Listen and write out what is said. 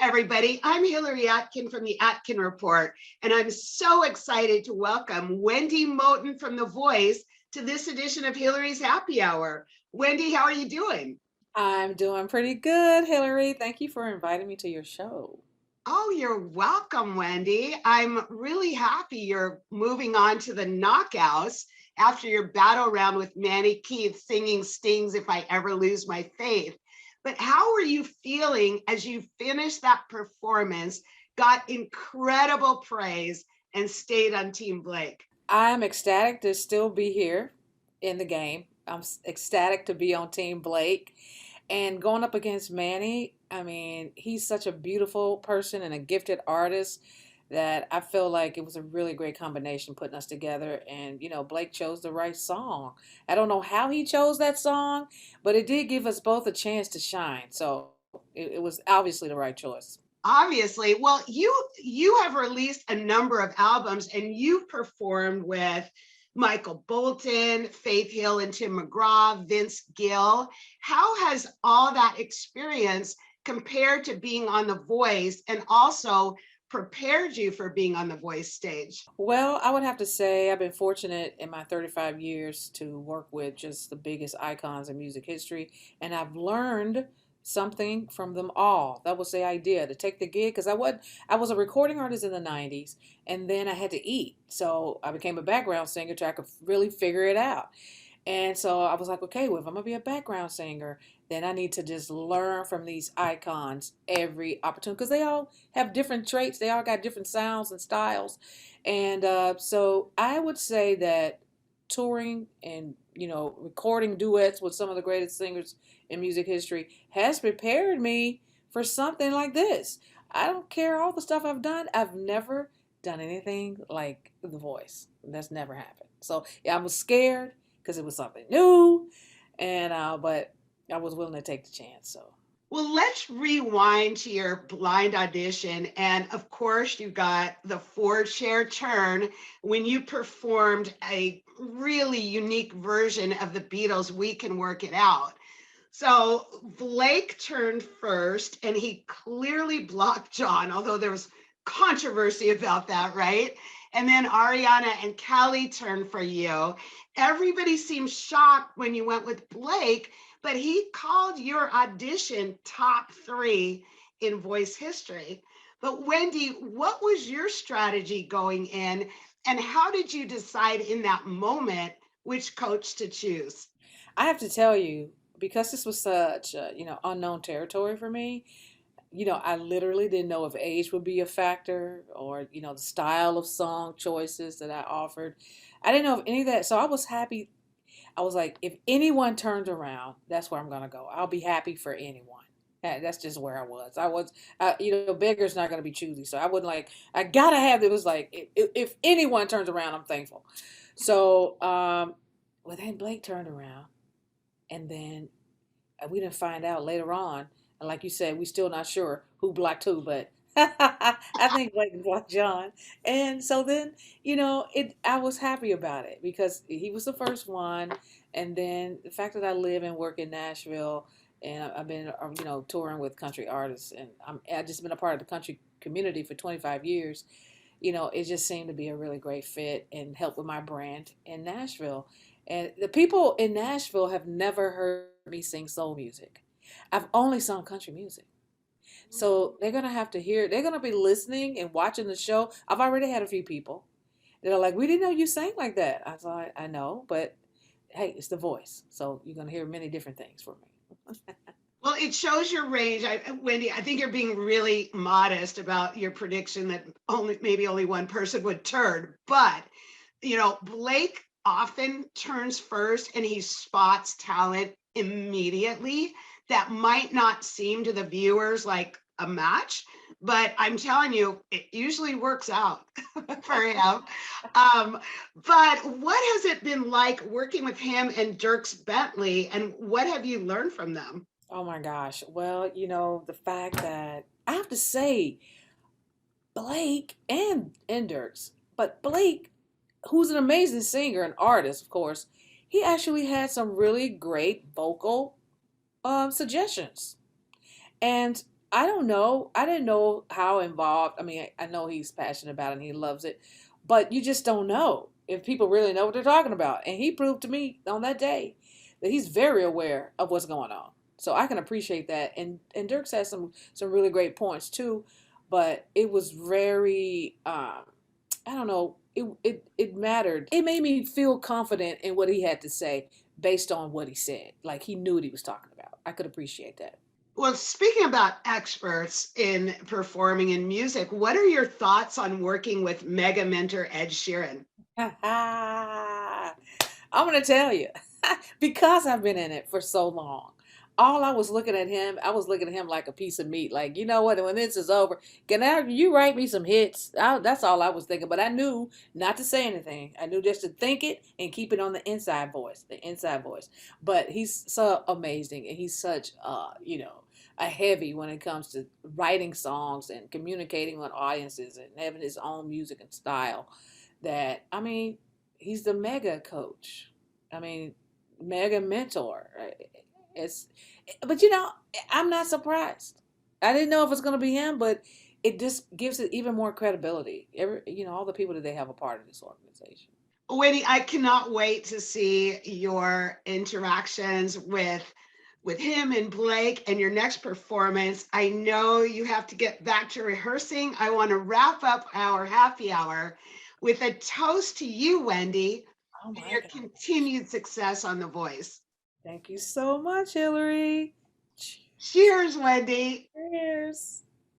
everybody. I'm Hillary Atkin from the Atkin Report, and I'm so excited to welcome Wendy Moten from The Voice to this edition of Hillary's Happy Hour. Wendy, how are you doing? I'm doing pretty good, Hillary. Thank you for inviting me to your show. Oh, you're welcome, Wendy. I'm really happy you're moving on to the knockouts after your battle round with Manny Keith singing Stings If I Ever Lose My Faith. But how are you feeling as you finished that performance, got incredible praise, and stayed on Team Blake? I'm ecstatic to still be here in the game. I'm ecstatic to be on Team Blake and going up against Manny. I mean, he's such a beautiful person and a gifted artist that I feel like it was a really great combination putting us together. And, Blake chose the right song. I don't know how he chose that song, but it did give us both a chance to shine. So it was obviously the right choice. Obviously. Well, you have released a number of albums and you've performed with Michael Bolton, Faith Hill and Tim McGraw, Vince Gill. How has all that experience compared to being on The Voice and also prepared you for being on The Voice stage? Well, I would have to say I've been fortunate in my 35 years to work with just the biggest icons in music history, and I've learned something from them all. That was the idea to take the gig because I was a recording artist in the 90s, and then I had to eat. So I became a background singer so I could really figure it out. And so I was like, okay, well, if I'm gonna be a background singer, then I need to just learn from these icons every opportunity because they all have different traits. They all got different sounds and styles. And so I would say that touring and recording duets with some of the greatest singers in music history has prepared me for something like this. I don't care all the stuff I've done. I've never done anything like The Voice. That's never happened. So yeah, I was scared because it was something new, and but I was willing to take the chance. So Well, let's rewind to your blind audition. And of course, you got the four chair turn when you performed a really unique version of the Beatles' We Can Work It Out. So Blake turned first and he clearly blocked John, although there was controversy about that, right? And then Ariana and Callie turned for you. Everybody seemed shocked when you went with Blake, but he called your audition top three in voice history. But Wendy, what was your strategy going in, and how did you decide in that moment which coach to choose? I have to tell you, because this was such unknown territory for me. I literally didn't know if age would be a factor or the style of song choices that I offered. I didn't know if any of that. So I was happy. I was like, if anyone turns around, that's where I'm gonna go. I'll be happy for anyone. That's just where I was. Beggar's not gonna be choosy, so I wouldn't like. I gotta have. It was like, if anyone turns around, I'm thankful. So, well, then Blake turned around, and then we didn't find out later on. And like you said, we still not sure who blocked who, but I think Blake blocked John. And so then, I was happy about it because he was the first one. And then the fact that I live and work in Nashville and I've been, touring with country artists and I've just been a part of the country community for 25 years. It just seemed to be a really great fit and help with my brand in Nashville. And the people in Nashville have never heard me sing soul music. I've only sung country music. So they're gonna have to hear. They're gonna be listening and watching the show. I've already had a few people that are like, "We didn't know you sang like that." I thought, "I know, but hey, it's the voice, so you're gonna hear many different things from me." Well, it shows your range. Wendy, I think you're being really modest about your prediction that maybe only one person would turn. But, Blake often turns first and he spots talent immediately that might not seem to the viewers like a match. But I'm telling you, it usually works out for him. Um, but what has it been like working with him and Dirks Bentley, and what have you learned from them? Oh my gosh. Well, the fact that I have to say Blake and Dirks, but Blake, who's an amazing singer and artist, of course, he actually had some really great vocal suggestions. And I don't know. I didn't know how involved. I mean, I know he's passionate about it and he loves it, but you just don't know if people really know what they're talking about. And he proved to me on that day that he's very aware of what's going on. So I can appreciate that. And Dirk has some really great points too, but it was very I don't know. It mattered. It made me feel confident in what he had to say based on what he said. Like he knew what he was talking about. I could appreciate that. Well, speaking about experts in performing in music, what are your thoughts on working with mega mentor Ed Sheeran? I'm gonna tell you, because I've been in it for so long. All I was looking at him, I was looking at him like a piece of meat. Like, you know what? When this is over, you write me some hits? That's all I was thinking. But I knew not to say anything. I knew just to think it and keep it on the inside voice, the inside voice. But he's so amazing, and he's such, a heavy when it comes to writing songs and communicating with audiences and having his own music and style. That I mean, he's the mega coach. I mean, mega mentor. It's, but I'm not surprised. I didn't know if it's going to be him, but it just gives it even more credibility. All the people that they have a part of this organization. Wendy, I cannot wait to see your interactions with him and Blake and your next performance. I know you have to get back to rehearsing. I want to wrap up our happy hour with a toast to you, Wendy, Oh and my your God. continued success on The Voice. Thank you so much, Hillary. Cheers, Wendy. Cheers.